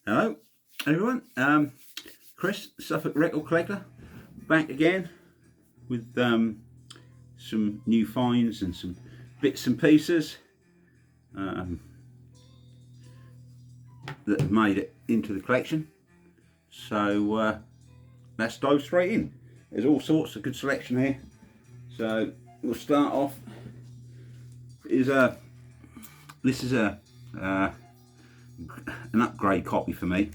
Hello everyone, Chris, Suffolk Record Collector, back again with some new finds and some bits and pieces that have made it into the collection. So let's dive straight in. There's all sorts of good selection here. So we'll start off. This is an upgrade copy for me.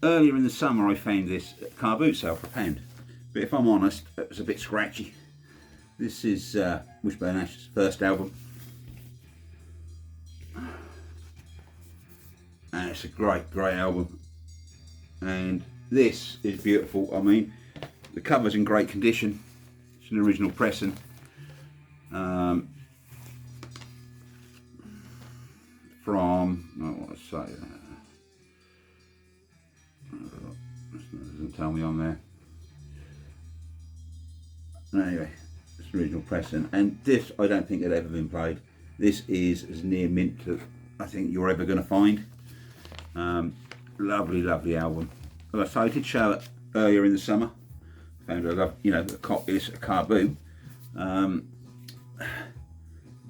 Earlier in the summer I found this at car boot sale for £1, but if I'm honest, it was a bit scratchy. This is Wishbone Ash's first album, and it's a great album, and this is beautiful. I mean, the cover's in great condition. It's an original pressing. From, what I say, doesn't tell me on there. Anyway, it's an original pressing, and this I don't think had ever been played. This is as near mint to I think you're ever going to find. Lovely album. As I say, I did show it earlier in the summer. Found a copy of a car boot.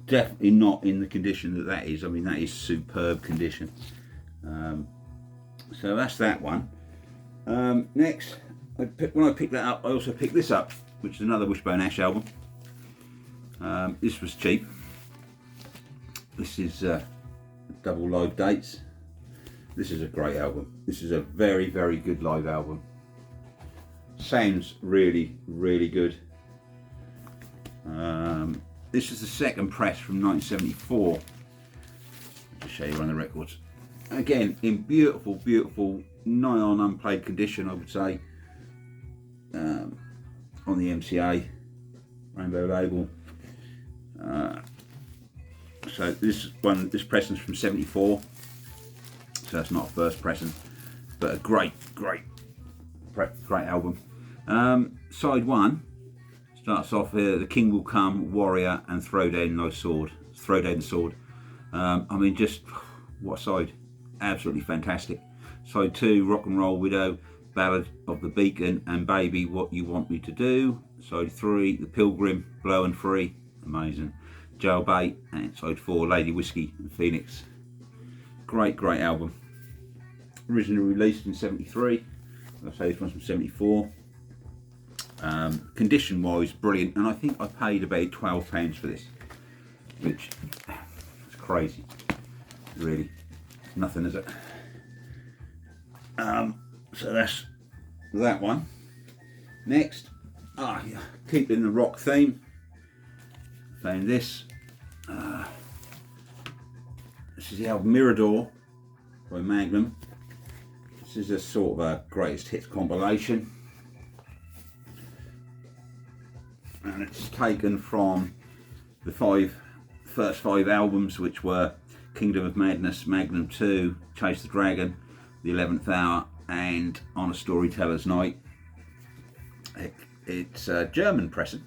Definitely not in the condition that is. I mean, that is superb condition. So that's that one. Next, when I picked that up, I also picked this up, which is another Wishbone Ash album. This was cheap. This is double live dates. This is a great album. This is a very good live album. Sounds really good. This is the second press from 1974. I'll just show you on the records. Again, in beautiful, nigh on unplayed condition, I would say. On the MCA Rainbow label. So this pressing's from 74. So that's not a first pressing, but a great album. Side one starts off here. The King Will Come, Warrior, and Throw Down the Sword. I mean, just what a side! Absolutely fantastic. Side two, Rock and Roll Widow, Ballad of the Beacon, and Baby, What You Want Me to Do. Side three, The Pilgrim, Blow and Free, amazing. Jailbait, and side four, Lady Whiskey and Phoenix. Great album. Originally released in 73. I say this one's from 74. Condition wise, brilliant, and I think I paid about £12 for this, which is crazy, really. Nothing, is it? So that's that one. Next, keeping the rock theme, found this. This is the album Mirador by Magnum. This is a sort of a greatest hits compilation, and it's taken from the first five albums, which were Kingdom of Madness, Magnum 2, Chase the Dragon, The 11th Hour, and On a Storyteller's Night. It's a German pressing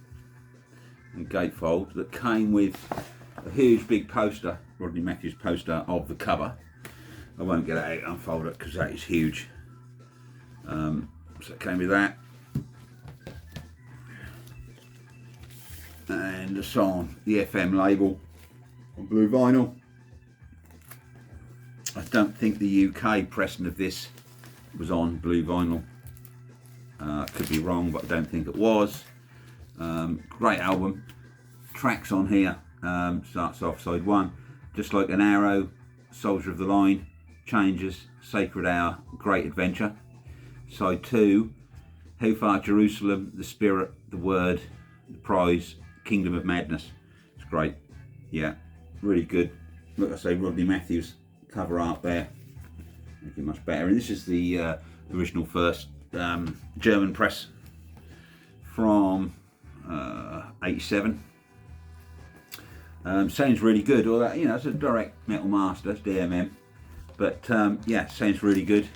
and gatefold that came with a huge big poster, Rodney Matthews poster of the cover. I won't get it out and unfold it because that is huge. So it came with that. And it's on the FM label on blue vinyl. I don't think the UK pressing of this was on blue vinyl. Could be wrong, but I don't think it was. Great album. Tracks on here. Starts off side one, Just Like an Arrow, Soldier of the Line, Changes, Sacred Hour, Great Adventure. Side two, How Far Jerusalem, The Spirit, The Word, The Prize, Kingdom of Madness. It's great. Yeah, really good. Like I say, Rodney Matthews cover art there. Make it much better. And this is the original first German press from 87. Sounds really good. All that, it's a direct metal master, it's DMM. But yeah, sounds really good.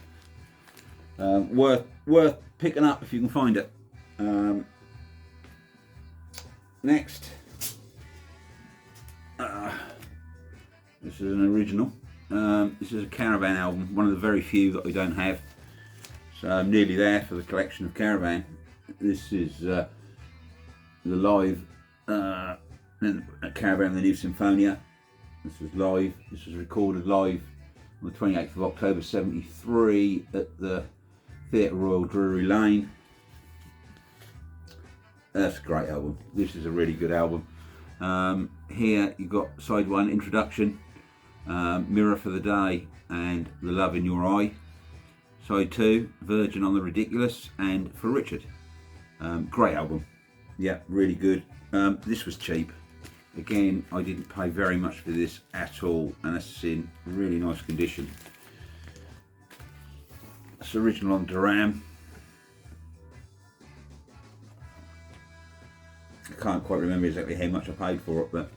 Worth picking up if you can find it. Next, this is an original. This is a Caravan album, one of the very few that I don't have. So I'm nearly there for the collection of Caravan. This is the live Caravan, the New Symphonia. This was live. This was recorded live on the 28th of October 73 at the Theatre Royal Drury Lane. That's a great album. This is a really good album. Here you've got side one, Introduction, Mirror for the Day and The Love in Your Eye. Side two, Virgin on the Ridiculous and For Richard. Great album. Yeah, really good. This was cheap. Again, I didn't pay very much for this at all, and it's in really nice condition. It's original on Duran. I can't quite remember exactly how much I paid for it, but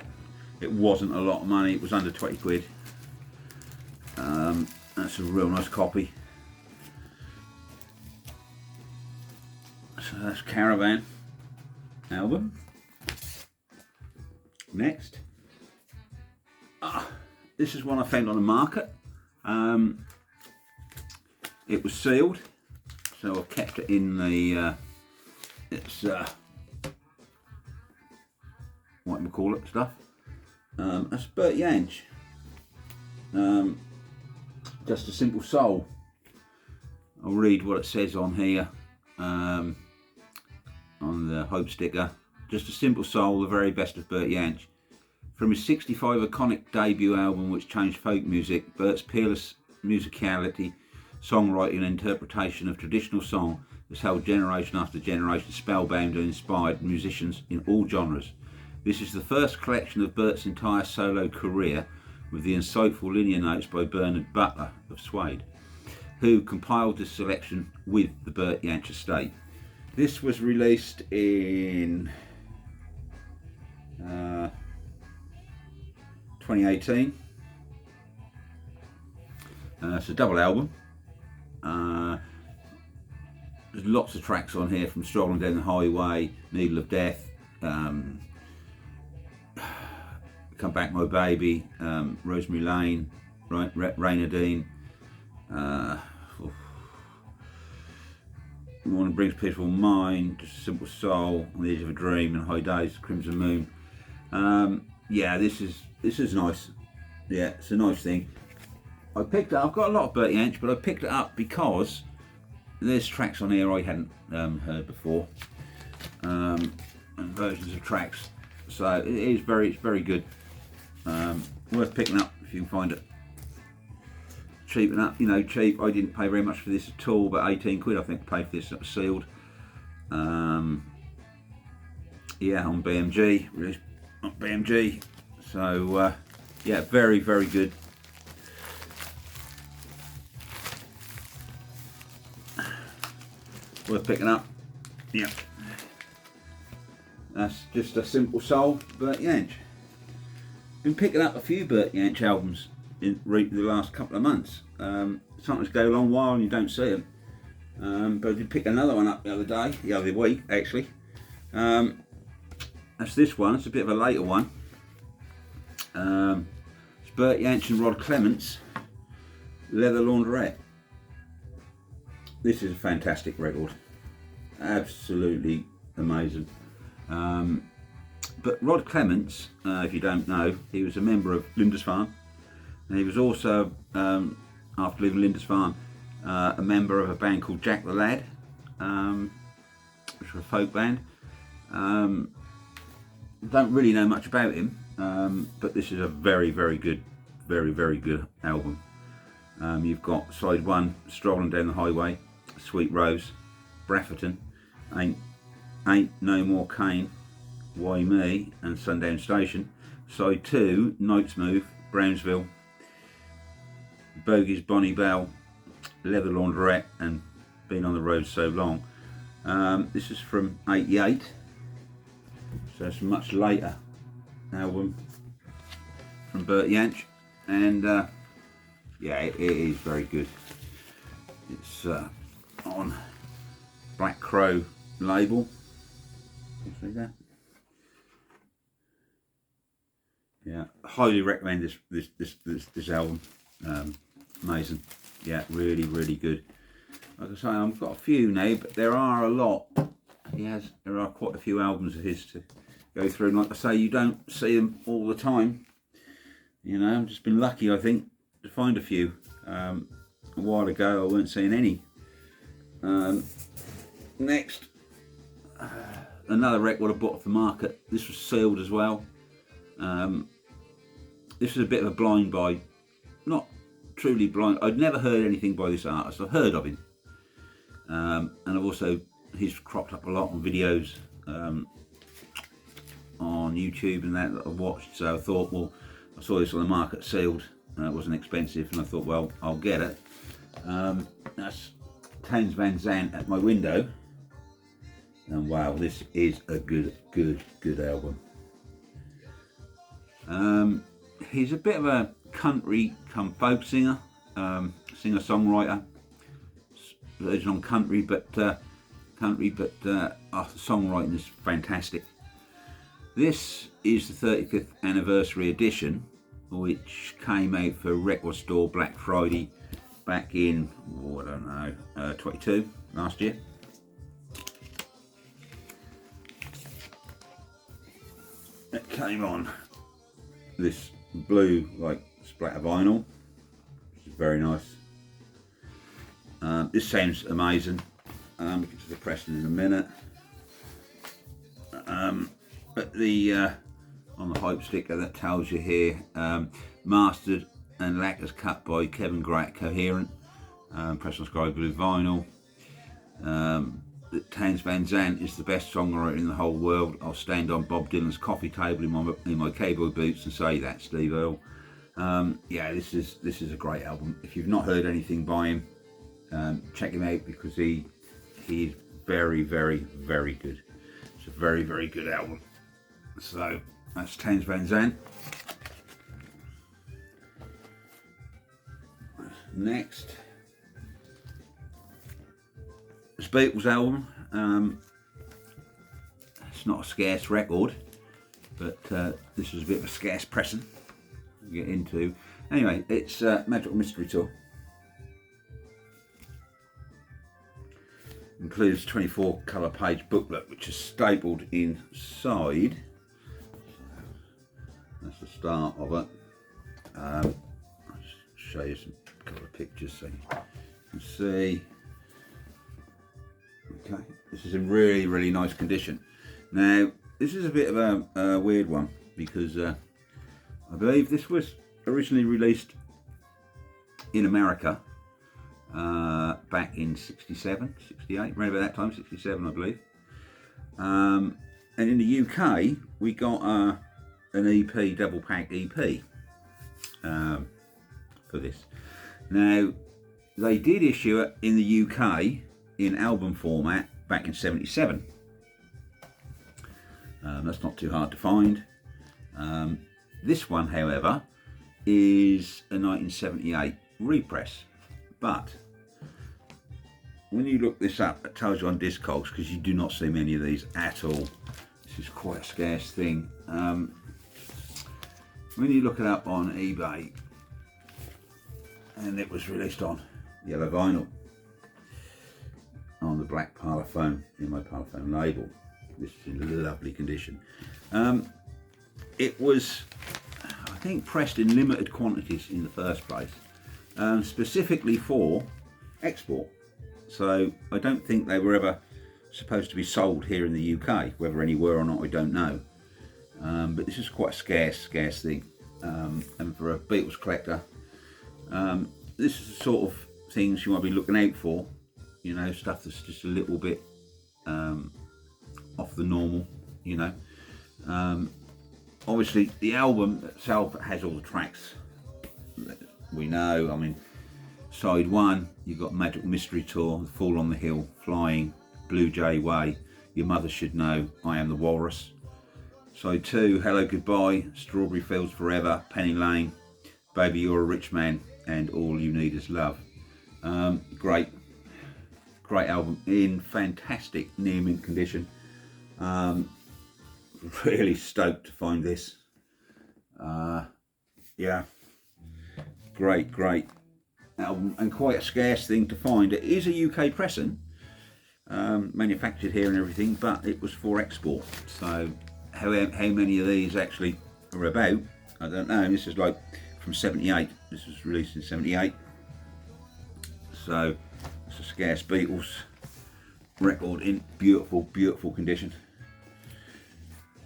it wasn't a lot of money. It was under 20 quid. That's a real nice copy. So that's Caravan album. Next, this is one I found on the market. It was sealed, so I kept it in the what do you call it stuff. That's Bert Jansch. Just a Simple Soul. I'll read what it says on here, on the Hope sticker. Just a Simple Soul, the very best of Bert Jansch. From his 65 iconic debut album which changed folk music, Bert's peerless musicality, songwriting and interpretation of traditional song has held generation after generation spellbound and inspired musicians in all genres. This is the first collection of Bert's entire solo career, with the insightful linear notes by Bernard Butler of Suede, who compiled this selection with the Bert Jansch estate. This was released in 2018. It's a double album. There's lots of tracks on here, from Struggling Down the Highway, Needle of Death, Come Back My Baby, Rosemary Lane, Rainadine, Morning Brings Peaceful Mind, Just a Simple Soul, On the Edge of a Dream, and High Days, Crimson Moon. Yeah, this is nice. Yeah, it's a nice thing. I've got a lot of Bert Jansch, but I picked it up because there's tracks on here I hadn't heard before, and versions of tracks. So it's very good. Worth picking up if you can find it. Cheap enough, cheap. I didn't pay very much for this at all, but 18 quid I think I paid for this. That was sealed. Yeah, on BMG, released on BMG. So yeah, very good. Worth picking up. Yeah. That's Just a Simple Soul, Bert Jansch. Been picking up a few Bert Jansch albums in the last couple of months. Sometimes go a long while and you don't see them. But I did pick another one up the other week actually. That's this one. It's a bit of a later one. It's Bert Jansch and Rod Clements, Leather Laundrette. This is a fantastic record. Absolutely amazing. But Rod Clements, if you don't know, he was a member of Lindisfarne, and he was also, after leaving Lindisfarne, a member of a band called Jack the Lad, which were a folk band. Don't really know much about him, but this is a very good album. You've got side one, Strolling Down the Highway, Sweet Rose, Brafferton, Ain't No More Cane, Why Me, and Sundown Station. Side two, Night's Move, Brownsville, Bogey's Bonnie Bell, Leather Laundrette, and Been on the Road So Long. This is from '88, so it's a much later album from Bert Jansch, and yeah, it is very good. It's on Black Crow label. See that? Yeah, highly recommend this album. Amazing. Yeah, really, really good. Like I say, I've got a few now, but there are a lot. There are quite a few albums of his to go through. And like I say, you don't see them all the time. You know, I've just been lucky, I think, to find a few. A while ago, I weren't seeing any. Next, another record I bought off the market. This was sealed as well. This was a bit of a blind buy. Not truly blind. I'd never heard anything by this artist. I've heard of him. And I've also, he's cropped up a lot on videos on YouTube and that I've watched. So I thought, well, I saw this on the market sealed. It wasn't expensive, and I thought, well, I'll get it. That's Townes Van Zandt at my window. And wow, this is a good album. He's a bit of a country come folk singer, singer-songwriter, version on country, but the songwriting is fantastic. This is the 35th anniversary edition, which came out for Record Store Black Friday back in, I don't know, 22 last year. It came on this blue like splatter vinyl, which is very nice. This sounds amazing. We'll get to the pressing in a minute. But the on the hype sticker that tells you here, mastered and lacquers cut by Kevin Gray Coherent, pressed on sky blue vinyl. Townes Van Zandt is the best songwriter in the whole world. I'll stand on Bob Dylan's coffee table in my cowboy boots and say that, Steve Earle. Yeah, this is a great album. If you've not heard anything by him, check him out, because he is very good. It's a very good album. So that's Townes Van Zandt. Next, this Beatles album. It's not a scarce record, but this was a bit of a scarce pressing to get into. Anyway, it's Magical Mystery Tour. Includes 24 colour page booklet, which is stapled inside. That's the start of it. I'll just show you some couple of pictures so you can see. Okay, this is in really nice condition. Now, this is a bit of a weird one, because I believe this was originally released in America back in 67, 68, around about that time, 67 I believe. And in the UK we got an EP, double pack EP for this. Now, they did issue it in the UK in album format back in 77. That's not too hard to find. This one, however, is a 1978 repress, but when you look this up, it tells you on Discogs, because you do not see many of these at all. This is quite a scarce thing. When you look it up on eBay, and it was released on yellow vinyl on the black Parlophone, in my Parlophone label. This is in lovely condition. It was, I think, pressed in limited quantities in the first place, specifically for export. So I don't think they were ever supposed to be sold here in the UK. Whether any were or not, I don't know. But this is quite a scarce thing. And for a Beatles collector, this is the sort of things you might be looking out for. You know, stuff that's just a little bit off the normal, you know. Obviously the album itself has all the tracks that we know. I mean, side one, you've got Magical Mystery Tour, Fall on the Hill, Flying, Blue Jay Way, Your Mother Should Know, I Am the Walrus. Side two, Hello Goodbye, Strawberry Fields Forever, Penny Lane, Baby You're a Rich Man, and All You Need Is Love. Great album, in fantastic near mint condition. Really stoked to find this. Yeah, great album, and quite a scarce thing to find. It is a UK pressing, manufactured here and everything, but it was for export. So how many of these actually are about, I don't know. This is like from 78. This was released in 78. So it's a Scarce Beatles record in beautiful condition.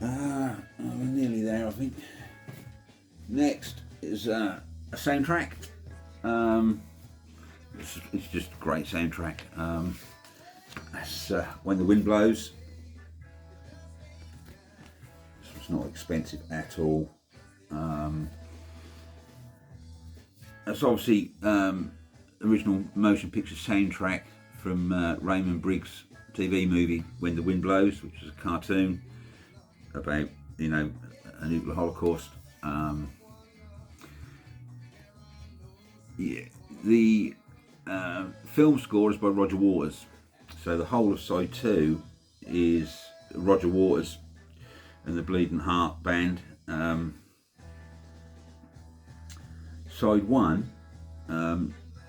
We're nearly there, I think. Next is a soundtrack. It's just a great soundtrack. That's When the Wind Blows. This was not expensive at all. That's obviously original motion picture soundtrack from Raymond Briggs' TV movie When the Wind Blows, which is a cartoon about, you know, a nuclear holocaust. Yeah, the film score is by Roger Waters. So the whole of side 2 is Roger Waters and the Bleeding Heart Band. Side 1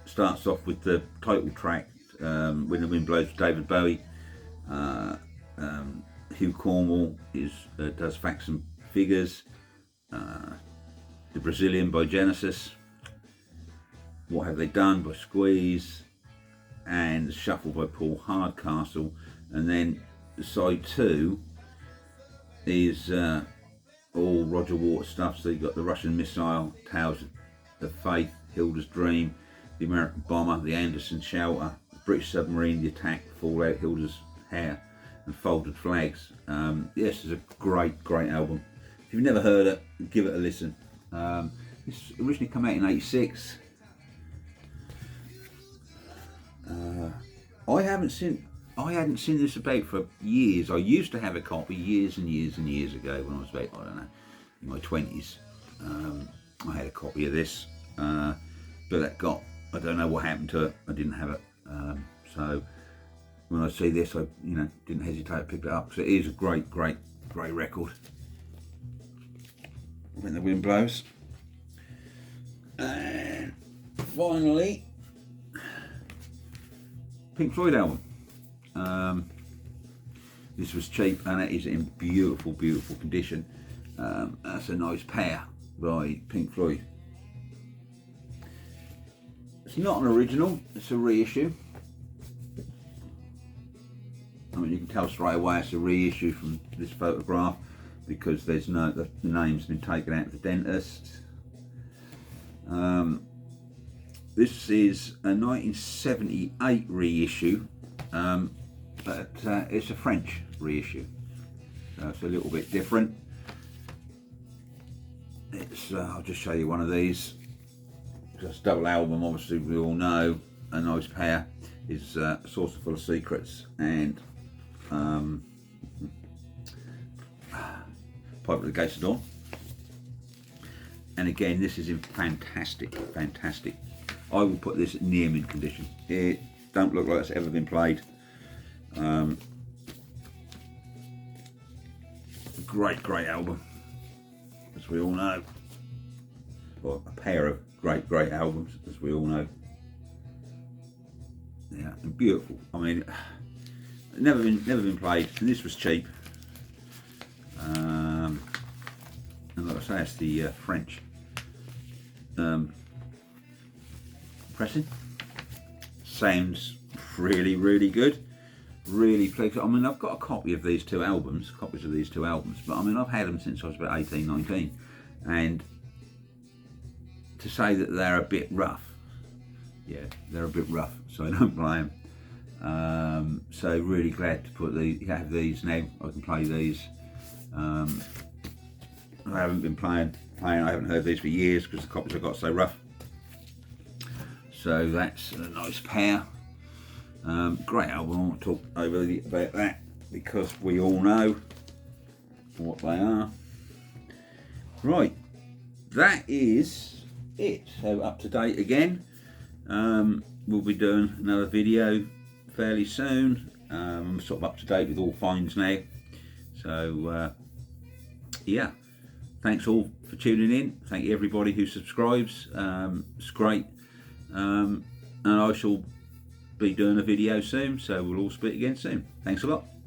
starts off with the title track, When the Wind Blows, with David Bowie. Hugh Cornwall does Facts and Figures. The Brazilian by Genesis. What Have They Done by Squeeze, and The Shuffle by Paul Hardcastle. And then side 2 is all Roger Waters stuff. So you've got The Russian Missile, Tales of Faith, Hilda's Dream, The American Bomber, The Anderson Shelter, The British Submarine, The Attack, Fallout, Hilda's Hair, and Folded Flags. This is a great album. If you've never heard it, give it a listen. This originally came out in '86. I hadn't seen this about for years. I used to have a copy years and years ago when I was about, I don't know, in my 20s. I had a copy of this, but that got, I don't know what happened to it. I didn't have it. So when I see this, I didn't hesitate to pick it up, because it is a great record. When the Wind Blows. And finally, Pink Floyd album. This was cheap and it is in beautiful condition. That's a Nice Pair by Pink Floyd. It's not an original, it's a reissue. I mean, you can tell straight away it's a reissue from this photograph, because there's the name's been taken out of the dentist. This is a 1978 reissue, but it's a French reissue, so it's a little bit different. It's I'll just show you one of these. It's a double album, obviously we all know. A Nice Pair is A Saucer Full of Secrets and Pipe at the Gates of Dawn. And again, this is in fantastic. I will put this in near mint condition. It don't look like it's ever been played. Great album, as we all know. Or a pair of great albums, as we all know. Yeah, and beautiful. I mean, never been played, and this was cheap. And like I say, it's the French pressing. Sounds really good. Really pleased. I mean, I've got a copy of these two albums, copies of these two albums, but I mean, I've had them since I was about 18, 19, and to say that they're a bit rough, yeah, they're a bit rough, so I don't blame them. So really glad to have these now. I can play these. I haven't been playing. I haven't heard these for years because the copies I got so rough. So that's A Nice Pair. Great album. I won't talk overly about that because we all know what they are. Right, that is it. So up to date again. We'll be doing another video fairly soon. I'm sort of up to date with all finds now. So yeah, thanks all for tuning in. Thank you everybody who subscribes. It's great. And I shall be doing a video soon, so we'll all speak again soon. Thanks a lot.